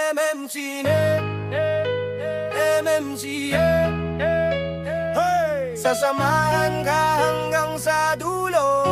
MMCA, MMCA, hey! Sasamahan ka hanggang sa dulo.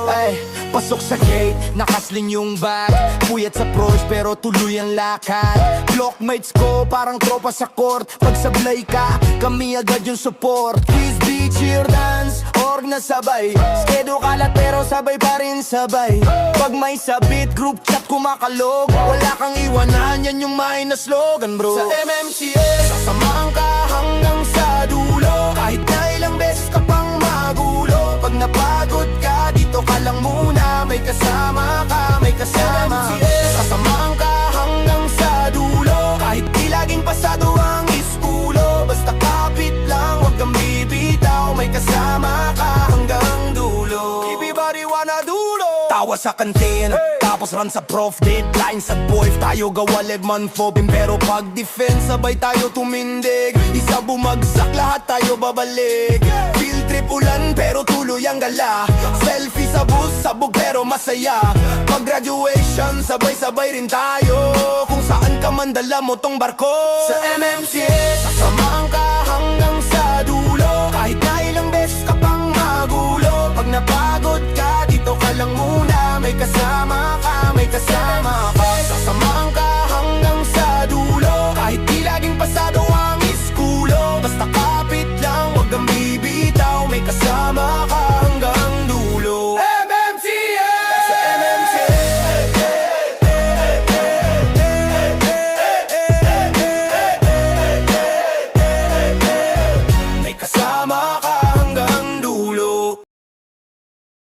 Ay, pasok sa gate, nakasling yung bag. Puyat sa Porsche pero tuloy ang lakad. Blockmates ko parang tropa sa court. Pag sablay ka, kami agad yung support. Quiz, beat, cheer, dance, org na sabay. Skedo kalat pero sabay pa rin sabay. Pag may sabit, group chat kumakalog. Wala kang iwanan, yan yung main na slogan bro. Sa MMCA, sasamahan ka hanggang sa dulo. Kahit na ilang beses ka pang magulo. Pag napagod ka, dito ka lang muna. May kasama ka, may kasama. Sasamahan ka hanggang sa dulo. Kahit di laging pasado ang iskulo. Basta kapit lang, wag kang bibitaw. May kasama ka hanggang dulo. Everybody wanna dulo. Tawa sa kantin, tapos run sa prof. Deadline sa boy, tayo gawalib man phobin. Pero pag defense, sabay tayo tumindig. Isa bumagsak, lahat tayo babalik. Field trip ulan, pero tuloy ang gala. Selfie sa bus, sabog pero masaya. Pag graduation, sabay-sabay rin tayo. Kung saan ka man dala mo tong barko. Sa MMCA, sasamahan ka hanggang sa dulo. Kahit na ilang beses ka pang magulo. Pag napagod ka, dito ka lang muna. May kasama